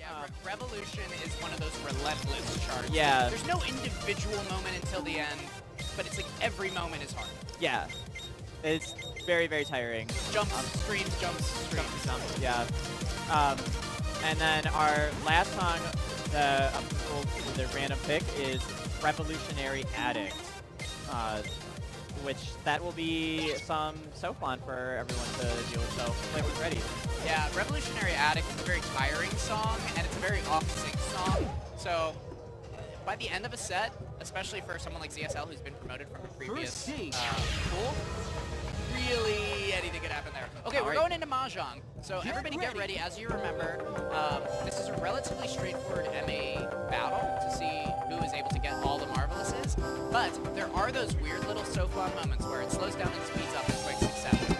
Yeah, Revolution is one of those relentless charts. Yeah. There's no individual moment until the end, but it's like every moment is hard. Yeah. It's very, very tiring. Jumps, streams, jumps, streams. Jumps, yeah. And then our last song, the random pick is Revolutionary Addict, which that will be some Sofon for everyone to deal with, so whoever's ready. Yeah, Revolutionary Addict is a very tiring song, and it's a very off-sync song, so by the end of a set, especially for someone like ZSL who's been promoted from a previous pool, really anything could happen there. Okay, we're going into Mahjong, so everybody get ready. As you remember, this is a relatively straightforward MA battle to see who is able to get all the Marvelouses, but there are those weird little Sofon moments where it slows down and speeds up in quick succession.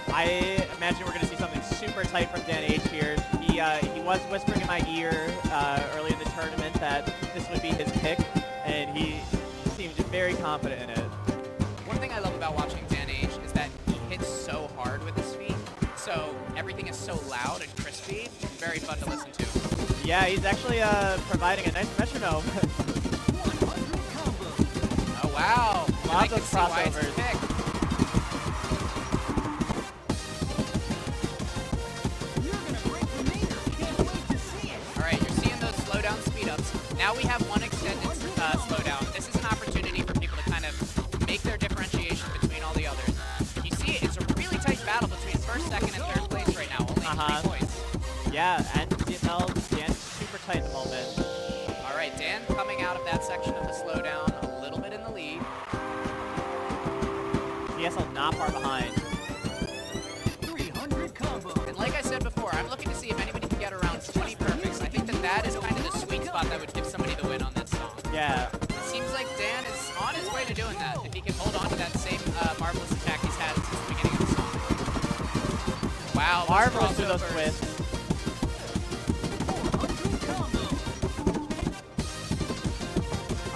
I imagine we're going to see something super tight from DANH here. He was whispering in my ear early in the tournament that this would be his pick, and he seemed very confident in it. One thing I love about watching DANH is that he hits so hard with his feet, so everything is so loud and crispy, very fun to listen to. Yeah, he's actually providing a nice metronome. Oh wow, lots of crossovers. Alright, you're seeing those slowdown speed-ups. Now we have one extended slowdown. This is an opportunity for people to kind of make their differentiation between all the others. You see, it's a really tight battle between first, second, and third place right now. Only 3 points. Yeah, and Dan's super tight at the moment. Alright, Dan coming out of that section of the slowdown, a little bit in the lead. DSL not far behind. 300 combo. And like I said before, I'm looking to see if anybody can get around 20 perfects. I think that that is kind of the sweet spot that would give somebody the win on this song. Yeah. It seems like Dan is on his way to doing that, if he can hold on to that same marvelous attack he's had since the beginning of the song. Wow, marvelous to those twists.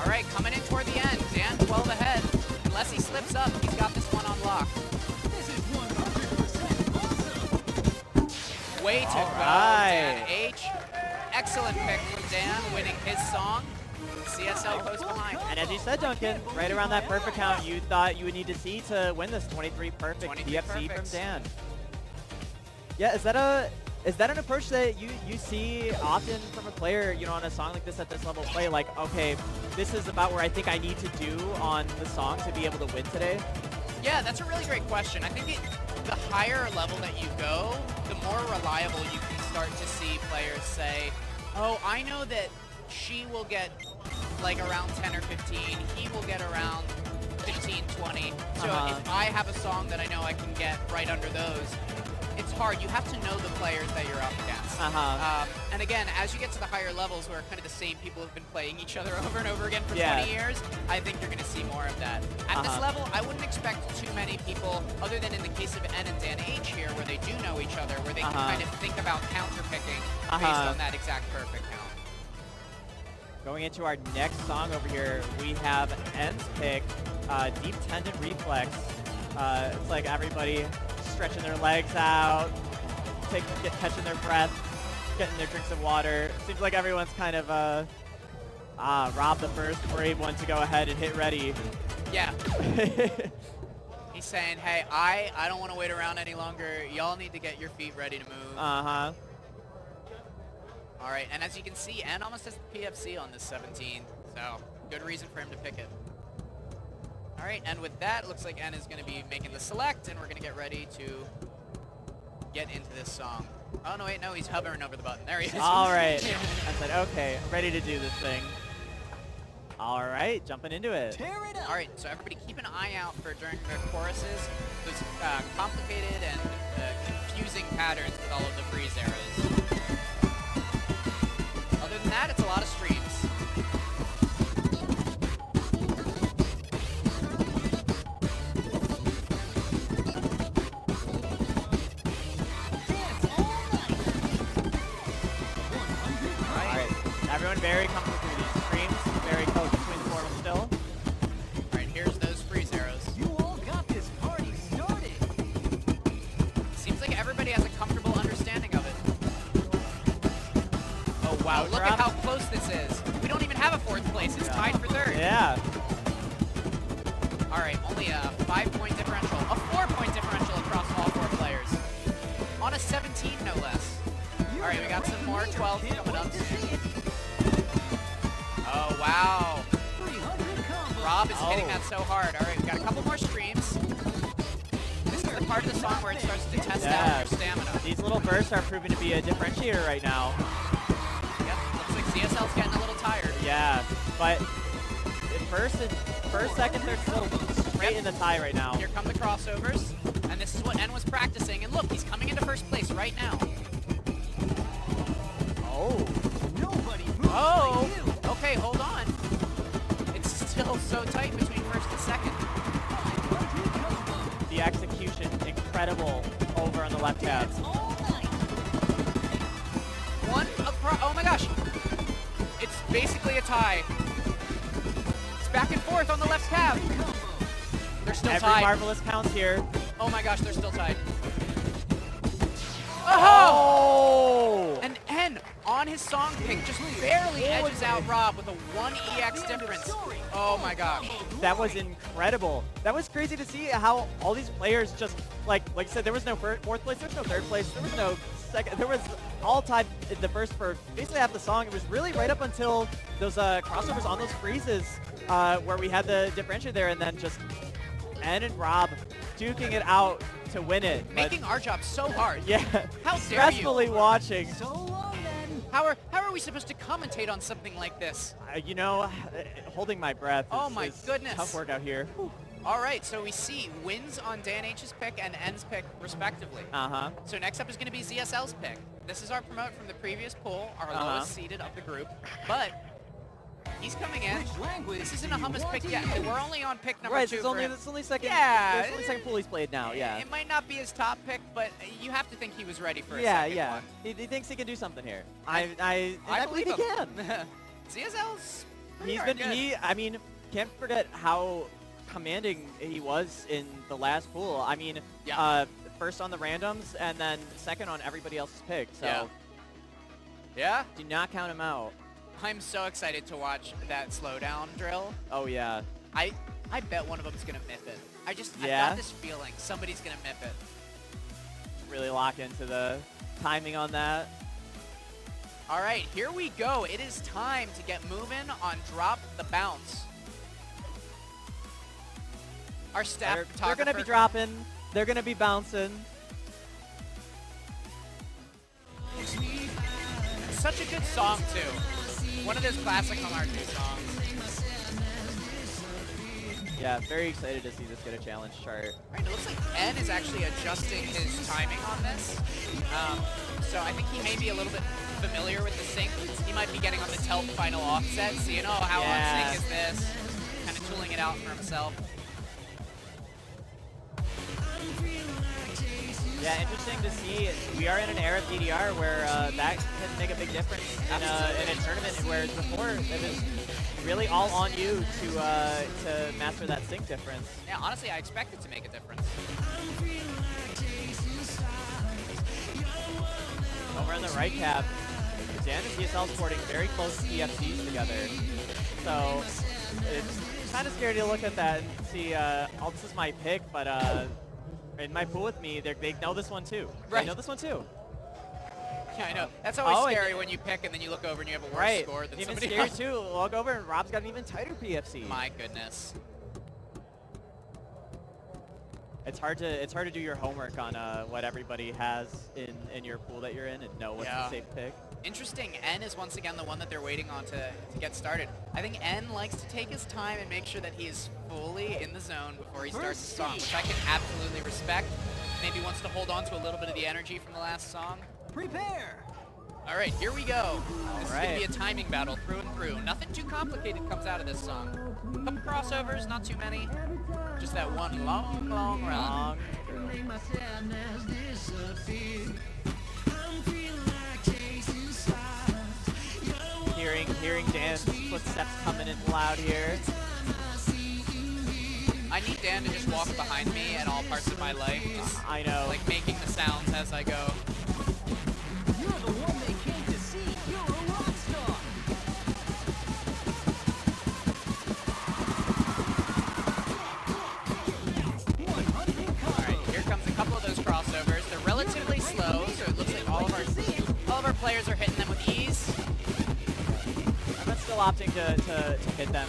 Alright, coming in toward the end. Dan 12 ahead. Unless he slips up, he's got this one on lock. This is 100% awesome. Way to go, DANH. Excellent pick from Dan, winning his song. CSL close behind. And as you said, Duncan, right around that perfect count you thought you would need to see to win this 23 perfect 23 DFC perfects. from Dan. Yeah, is that an approach that you see often from a player, you know, on a song like this at this level of play? Like, okay, this is about where I think I need to do on the song to be able to win today? Yeah, that's a really great question. I think the higher level that you go, the more reliable you can start to see players say, oh, I know that she will get like around 10 or 15, he will get around 15, 20. So if I have a song that I know I can get right under those, it's hard. You have to know the players that you're up against. And again, as you get to the higher levels where kind of the same people have been playing each other over and over again for 20 years, I think you're going to see more of that. At this level, I wouldn't expect too many people, other than in the case of N and DANH here, where they do know each other, where they can kind of think about counter-picking based on that exact perfect count. Going into our next song over here, we have N's pick, Deep Tendon Reflex. It's like everybody stretching their legs out, catching their breath, getting their drinks of water. Seems like everyone's kind of Rob the first brave one to go ahead and hit ready. Yeah. He's saying, hey, I don't want to wait around any longer. Y'all need to get your feet ready to move. All right, and as you can see, N almost has the PFC on this 17th, so good reason for him to pick it. All right, and with that, looks like N is going to be making the select, and we're going to get ready to get into this song. Oh, no, wait, no, he's hovering over the button. There he is. All right. I said, okay, I'm ready to do this thing. All right, jumping into it. Tear it up. All right, so everybody keep an eye out for during the choruses, those complicated and confusing patterns with all of the freeze arrows. Other than that, it's a lot of streams. Everyone very comfortable through these streams, very close between the four of them still. Alright, here's those freeze arrows. You all got this party started. Seems like everybody has a comfortable understanding of it. Oh Wow, Out look drop. at how close this is. We don't even have a 4th place. It's tied for 3rd. Yeah. All right, only a 5-point differential, a 4-point differential across all 4 players. On a 17, no less. All right, we got some more 12 coming up soon. Oh, wow. 300 combo. Rob is hitting that so hard. All right, we got a couple more streams. This is the part of the song where it starts to test out your stamina. These little bursts are proving to be a differentiator right now. Yep, looks like ZSL's getting a little tired. Yeah, but first, second, they're still straight in the tie right now. Here come the crossovers, and this is what N was practicing. And look, he's coming into 1st place right now. Oh. Nobody moves Oh, like you. okay, hold on. It's still so tight between 1st and 2nd. 500 combo. The execution, incredible over on the left tab. It's all night. Oh my gosh. It's basically a tie. It's back and forth on the left tab. Combo. They're still Every tied. marvelous counts here. Oh my gosh, they're still tied. Oh! And N, on his song pick, just barely edges out Rob with a 1 EX difference. Oh my gosh. That was incredible. That was crazy to see how all these players just, like I said, there was no 4th place, there was no 3rd place, there was no 2nd, there was all tied in the first for basically half the song. It was really right up until those crossovers on those freezes where we had the differentiator there, and then just N and Rob duking it out to win it. But Making our job so hard. yeah, How dare you? stressfully watching. So long then. How are we supposed to commentate on something like this? You know, holding my breath Oh is, my is goodness. tough work out here. All right, so we see wins on DANH's pick and N's pick, respectively. Uh-huh. So next up is going to be ZSL's pick. This is our promote from the previous pool, our lowest seeded of the group. But he's coming in. Which language This isn't do a you hummus want pick to yet. use? We're only on pick number Right, 2 it's for only, him. it's only second. Yeah. It's only second pool he's played now. Yeah. It might not be his top pick, but you have to think he was ready for a Yeah, second yeah. one. He thinks he can do something here. I I believe he him. can. ZSL's pretty He's darn been. good. I mean, can't forget how commanding he was in the last pool. I mean, Yeah. first on the randoms and then second on everybody else's pick. So Yeah. Yeah. do not count him out. I'm so excited to watch that slowdown drill. Oh yeah. I bet one of them's gonna miff it. I've Yeah? got this feeling somebody's gonna miff it. Really lock into the timing on that. All right, here we go. It is time to get moving on Drop the Bounce. Our staff They're photographer. gonna be dropping. They're gonna be bouncing. Such a good song too. One of those classic Hamarku songs. Yeah, very excited to see this get a challenge chart. All right, it looks like N is actually adjusting his timing on this. So I think he may be a little bit familiar with the sync. He might be getting on the Telt final offset, seeing, oh, how on sync is this? Kind of tooling it out for himself. Yeah, interesting to see. We are in an era of DDR where that can make a big difference in a tournament, whereas before it was really all on you to master that sync difference. Yeah, honestly, I expect it to make a difference. Over on the right cap, DANH and ZSL sporting very close PFCs together. So it's kind of scary to look at that and see, oh, this is my pick, but in my pool with me, they know this one too. Right. They know this one too. Yeah, I know. That's always and- scary when you pick and then you look over and you have a worse Right. score than Even somebody scary else. too. Look over and Rob's got an even tighter PFC. My goodness. It's hard to do your homework on what everybody has in your pool that you're in and know what's Yeah. the safe pick. Interesting, N is once again the one that they're waiting on to get started. I think N likes to take his time and make sure that he is fully in the zone before he starts the song, which I can absolutely respect. Maybe wants to hold on to a little bit of the energy from the last song. Prepare. All right, here we go. This is going right. to be a timing battle through and through. Nothing too complicated comes out of this song. Couple crossovers, not too many. Just that one long, long run. Long. Hearing Dan's footsteps coming in loud here. I need Dan to just walk behind me at all parts of my life. Just, I know. like making the sounds as I go. You're the one they came to see. You're a rock with ease. Everyone's still opting to hit them.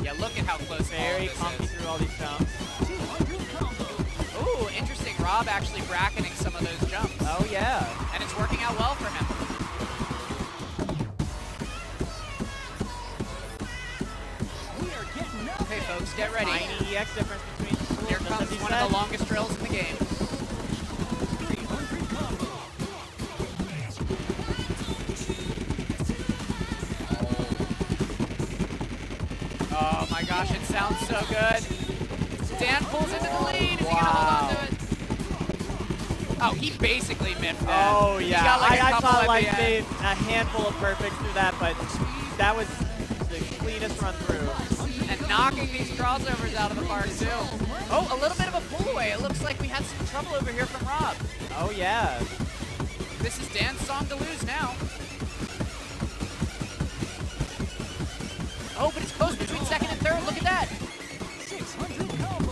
Yeah, look at how close Very all clunky of this is. through all these jumps. 200 combo. Ooh, interesting. Rob actually bracketing some of those jumps. Oh yeah. And it's working out well for him. We are getting up Okay, there. folks, get ready. Tiny EX difference between schools. Here just comes as he one said. of the longest drills in the game. 300 combo. Oh my gosh, it sounds so good. Dan pulls into the lead. Is he gonna hold on to it? Oh, he basically miffed that. Oh He yeah, got like a I couple saw at like the maybe end. a handful of perfects through that, but that was the cleanest run through. And knocking these crossovers out of the park too. Oh, a little bit of a pull away. It looks like we had some trouble over here from Rob. Oh yeah. This is Dan's song to lose now. Oh, but it's close between second and third. Look at that. 600 combo.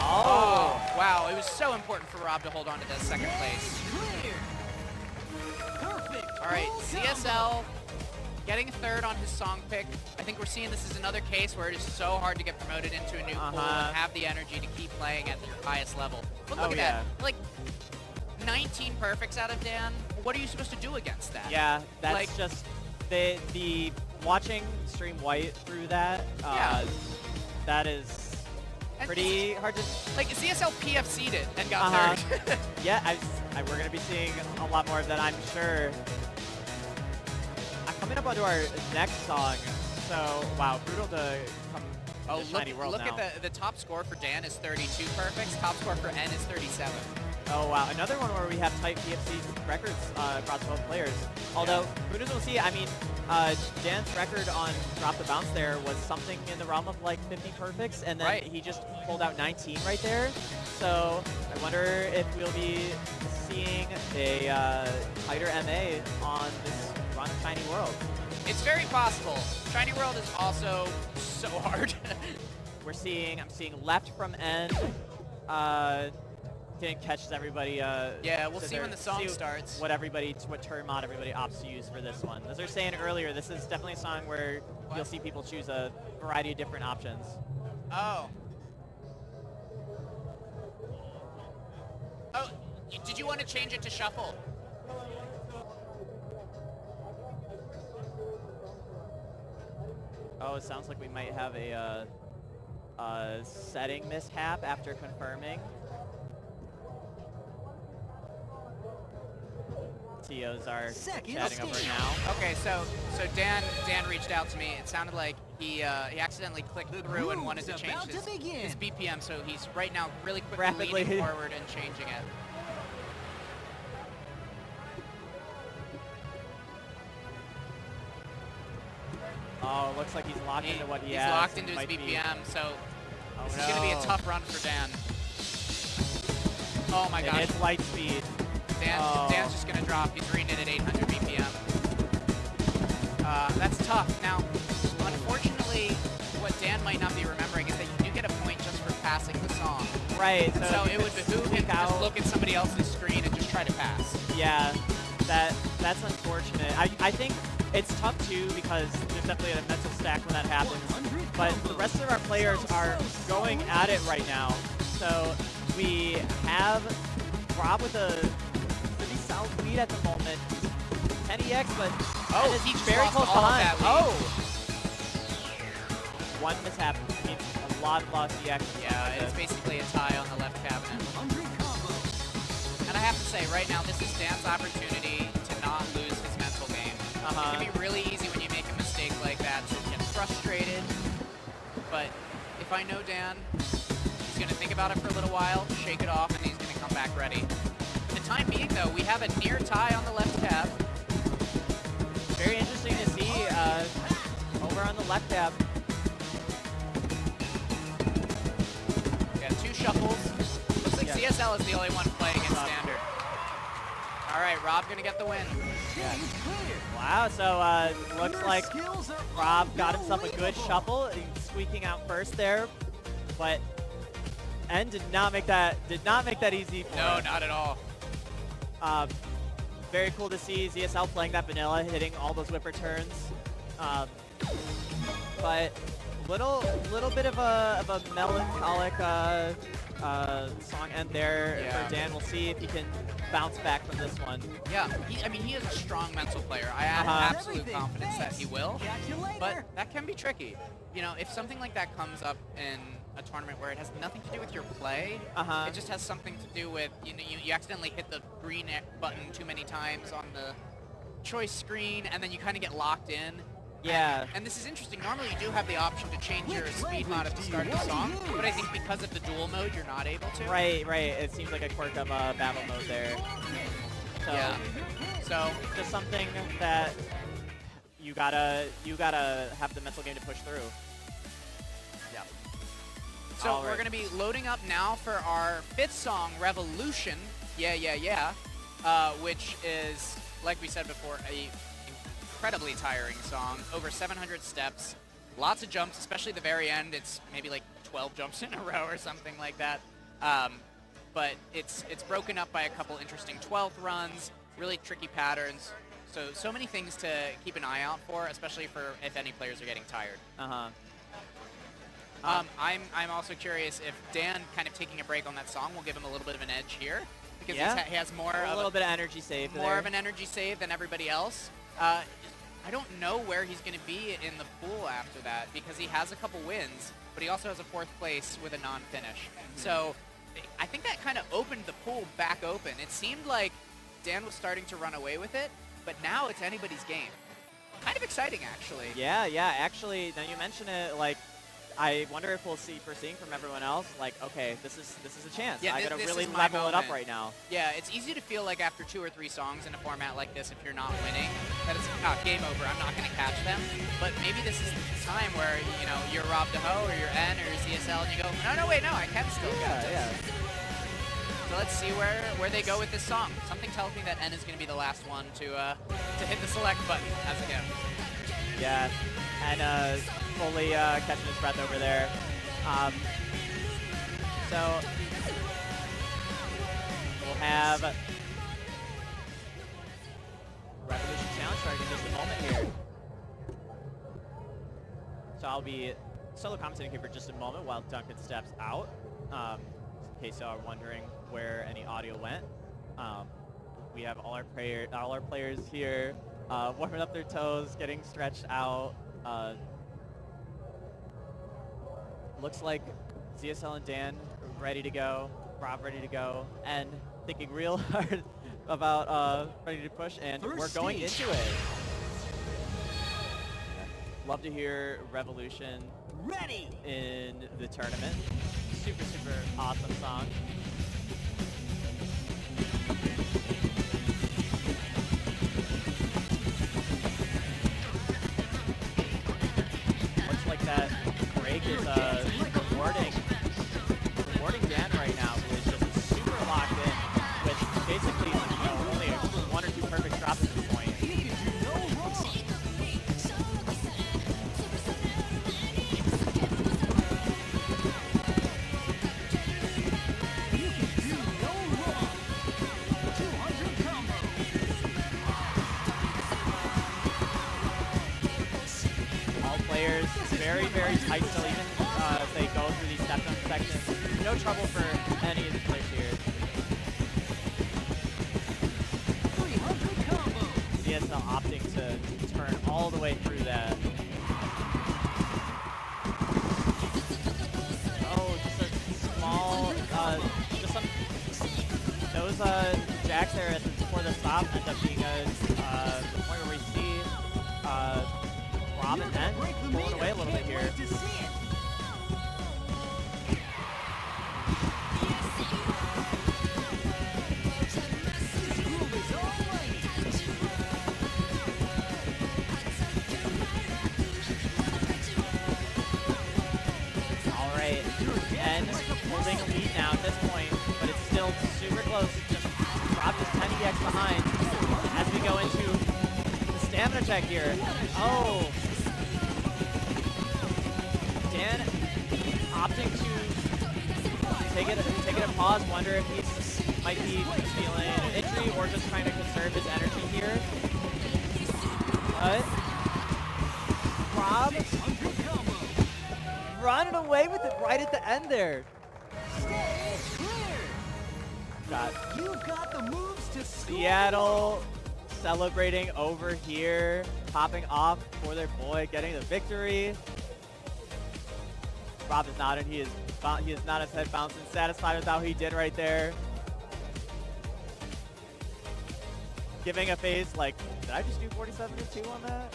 Oh, wow. It was so important for Rob to hold on to that second place. Clear. Perfect. All right, Full combo. CSL getting third on his song pick. I think we're seeing this is another case where it is so hard to get promoted into a new pool and have the energy to keep playing at your highest level. But look Oh, at yeah. that. Like, 19 perfects out of Dan. What are you supposed to do against that? Yeah, that's Like- just the watching Stream White through that. Yeah. That is And pretty hard to. Like, CSL PFC'd it and got third. Yeah, we're gonna be seeing a lot more of that, I'm sure. Coming up onto our next song. So wow, brutal to come Oh, to Shiny World look now. at the top score for Dan is 32 perfects. Top score for N is 37. Oh wow, another one where we have tight PFC records across both players. Although, who knows, we'll see. I mean, Dan's record on Drop the Bounce there was something in the realm of like 50 perfects, and then he just pulled out 19 right there. So I wonder if we'll be seeing a tighter MA on this run of Shiny World. It's very possible. Shiny World is also so hard. I'm seeing left from N. Didn't catch everybody. Yeah, we'll so see when they're- the song see starts. what turn mod everybody opts to use for this one. As I was saying earlier, this is definitely a song where you'll see people choose a variety of different options. Oh. Oh, did you want to change it to shuffle? Oh, it sounds like we might have a setting mishap after confirming. TOs are Second chatting over stage. now. Okay, so Dan reached out to me. It sounded like he accidentally clicked through and wanted to groove's change about to begin. his BPM, so he's right now really quickly Rapidly. leaning forward and changing it. Oh, looks like he's locked into what he He's has. locked into his Might be- BPM, so Oh, this is going to be a no. tough run for Dan. Oh my And gosh. it's light speed. Dan's just going to drop. He's reading it at 800 BPM. That's tough. Now, unfortunately, what Dan might not be remembering is that you do get a point just for passing the song. Right. So if it you would could behoove him sneak to just out- look at somebody else's screen and just try to pass. Yeah, that's unfortunate. I think it's tough too because there's definitely a mental stack when that happens. But the rest of our players are going at it right now. So we have Rob with a pretty solid lead at the moment. 10EX, but Oh, and he it's just very lost close all of behind. that lead. Oh, one mishap means a lot lost EX. Yeah, it's basically a tie on the left cabinet. 100 combo. And I have to say, right now, this is Dan's opportunity to not lose his mental game. It can be really easy when you make a mistake like that to get frustrated. But if I know Dan, he's going to think about it for a little while, shake it off, and he's going to come back ready. For the time being, though, we have a near tie on the left tab. Very interesting to see over on the left tab. Yeah, 2 shuffles. Looks like Yeah. CSL is the only one playing in standard. All right, Rob going to get the win. Stage clear. Wow, so looks Your like skills are Rob got himself a good unbelievable. shuffle, squeaking out first there, but N did not make that easy for No, him. not at all. Very cool to see ZSL playing that vanilla, hitting all those whipper turns. But little bit of a melancholic song end there for Dan. We'll see if he can bounce back from this one. Yeah, I mean, he is a strong mental player. I have absolute confidence that he will, but that can be tricky. You know, if something like that comes up in a tournament where it has nothing to do with your play, it just has something to do with, you know, you accidentally hit the green button too many times on the choice screen, and then you kind of get locked in. Yeah. And this is interesting. Normally you do have the option to change your speed mod at the start of the song, but I think because of the dual mode, you're not able to. Right. It seems like a quirk of battle mode there. So, yeah. So just something that you gotta have the mental game to push through. Yeah. So we're gonna be loading up now for our 5th song, Revolution. Yeah. Which is, like we said before, a incredibly tiring song. Over 700 steps, lots of jumps, especially the very end. It's maybe like 12 jumps in a row or something like that. But it's broken up by a couple interesting 12th runs, really tricky patterns. So many things to keep an eye out for, especially for if any players are getting tired. I'm also curious if Dan kind of taking a break on that song will give him a little bit of an edge here, because he has a little bit of energy save. More of an energy save than everybody else. I don't know where he's going to be in the pool after that, because he has a couple wins, but he also has a 4th place with a non-finish. So I think that kind of opened the pool back open. It seemed like Dan was starting to run away with it, but now it's anybody's game. Kind of exciting, actually. Yeah. Actually, now you mention it, like, I wonder if we'll see foreseeing from everyone else, like, okay, this is a chance. Yeah, I gotta really is my level it up moment. right now. Yeah, it's easy to feel like after 2 or 3 songs in a format like this, if you're not winning, that it's game over. I'm not gonna catch them. But maybe this is the time where, you know, you're robdahoe or you're N or ZSL, and you go, no, wait, I can still get this. Yeah. So let's see where they go with this song. Something tells me that N is gonna be the last one to hit the select button as a gift. Yeah, and fully catching his breath over there. So we'll have Revolution Challenge starting in just a moment here. So I'll be solo commentating here for just a moment while Duncan steps out. In case y'all are wondering where any audio went, we have all our players here warming up their toes, getting stretched out. Looks like ZSL and Dan ready to go, Rob ready to go, and thinking real hard about ready to push, and we're going into it. Love to hear Revolution Ready in the tournament. Super awesome song. Looks like that break is rewarding Dan right now, who is just super locked in with basically, you know, only 1 or 2 perfect drops at this point. Very tight still, even if they go through these step-down sections. No trouble for any of the players here. 300 combo. DSL opting to turn all the way through that. Oh, just a small, those jacks there before the stop end up being the point where we see Rob and N pulling away a little bit here. Alright, N holding a lead now at this point, but it's still super close. Just Rob just 10 EX behind as we go into the stamina check here. Oh! opting to take it a pause, wonder if he's might be feeling an injury or just trying to conserve his energy here. But Rob running away with it right at the end there. You got the moves to score. Seattle celebrating over here, popping off for their boy, getting the victory. Rob is nodding. He is not his head bouncing, satisfied with how he did right there. Giving a face like, did I just do 47-2 on that?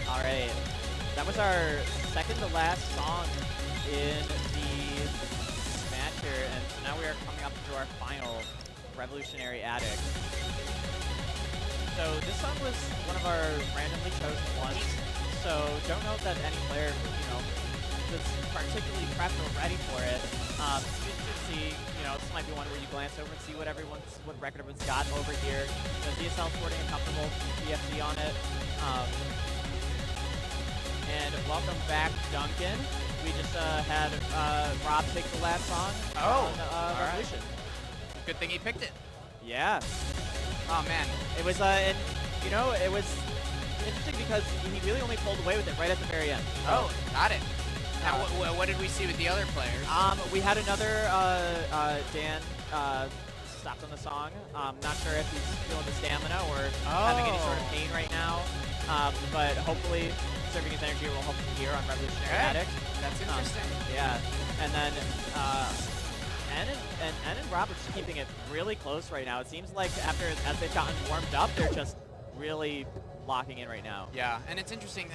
Alright, that was our second to last song in the match here, and so now we are coming up to our final, Revolutionary Addict. So this song was one of our randomly chosen ones, so don't know that any player, was particularly prepped or ready for it. You should see, this might be one where you glance over and see what record everyone's got over here. DSL sporting a comfortable PFC on it. And welcome back, Duncan. We just had Rob pick the last song on Revolution. Right. Good thing he picked it. Yeah. Oh man, it was it was interesting because he really only pulled away with it right at the very end. Oh, got it. Now, what did we see with the other players? We had another Dan stopped on the song. Not sure if he's feeling the stamina or having any sort of pain right now. But hopefully, conserving his energy will help him here on Revolutionary Addict. That's interesting. Yeah, and then N and Rob are just keeping it really close right now. It seems like as they've gotten warmed up, they're just really locking in right now. Yeah, and it's interesting.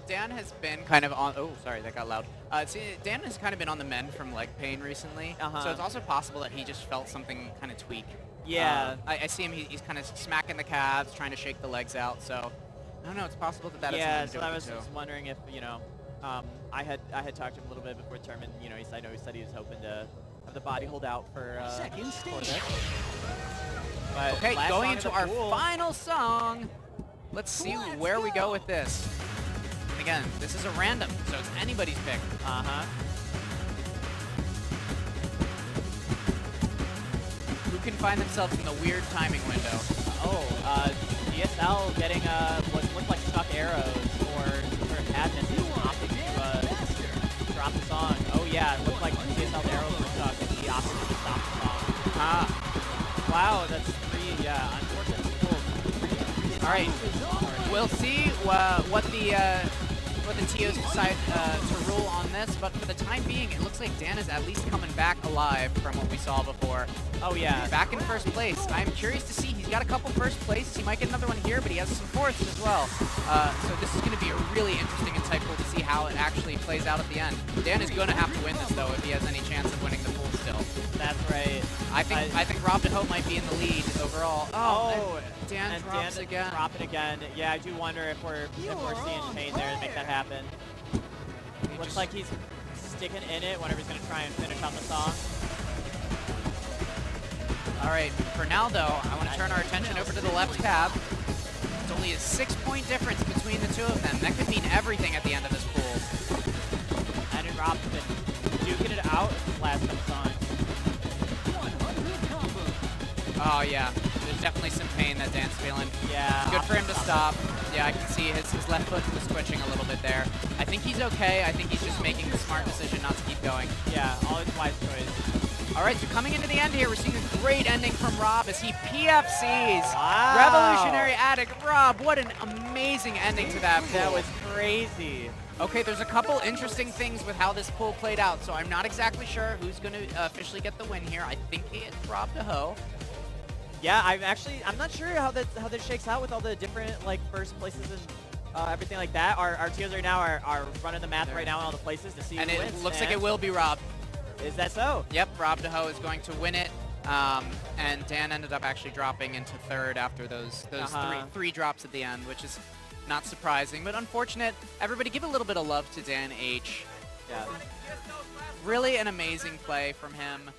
Dan has been kind of on. Oh, sorry, that got loud. Dan has kind of been on the mend from leg pain recently, so it's also possible that he just felt something kind of tweak. Yeah, I see him. He's kind of smacking the calves, trying to shake the legs out. So I don't know. It's possible that has something to do with it. Yeah, so I was wondering if I had talked to him a little bit before the tournament. I know he said he was hoping to have the body hold out for second stage. But okay, going into our final song. Let's see where we go with this. And again, this is a random, so it's anybody's pick. Who can find themselves in the weird timing window? DSL getting what looked like stuck arrows or sort of madness and opting to drop the song. Oh yeah, it looked like DSL's arrows were stuck and he opted to stop the song. Wow, that's three, unfortunate. All right, we'll see what the TOs decide to rule on this, but for the time being, it looks like Dan is at least coming back alive from what we saw before. Oh yeah. Back in first place. I'm curious to see. He's got a couple first places. He might get another one here, but he has some fourths as well. So this is going to be really interesting and insightful to see how it actually plays out at the end. Dan is going to have to win this, though, if he has any chance of winning the pool still. That's right. I think robdahoe might be in the lead overall. Oh, Dan drops again. Dropping again. Yeah, I do wonder if we're seeing Shane there to make that happen. Looks like he's sticking in it whenever he's going to try and finish out the song. All right, for now, though, I want to turn our attention over to the left cab. It's only a 6-point difference between the two of them. That could mean everything at the end of this pool. And Rob has been duking it out in this last couple songs. Oh, yeah. There's definitely some pain that Dan's feeling. Yeah. Good for him to stop. Yeah, I can see his left foot was twitching a little bit there. I think he's okay. I think he's just making the smart decision not to keep going. Yeah, always wise choice. All right, so coming into the end here, we're seeing a great ending from Rob as he PFCs. Wow. Revolutionary Addict. Rob, what an amazing ending to that pool. That was crazy. Okay, there's a couple interesting things with how this pool played out, so I'm not exactly sure who's going to officially get the win here. I think it's robdahoe. Yeah, I'm not sure how that shakes out with all the different first places and everything like that. Our TOs right now are running the math right now in all the places to see who wins. And it looks like it will be Rob. Is that so? Yep, robdahoe is going to win it. And Dan ended up actually dropping into third after those three drops at the end, which is not surprising, but unfortunate. Everybody give a little bit of love to Dan H. Yeah. really an amazing play from him.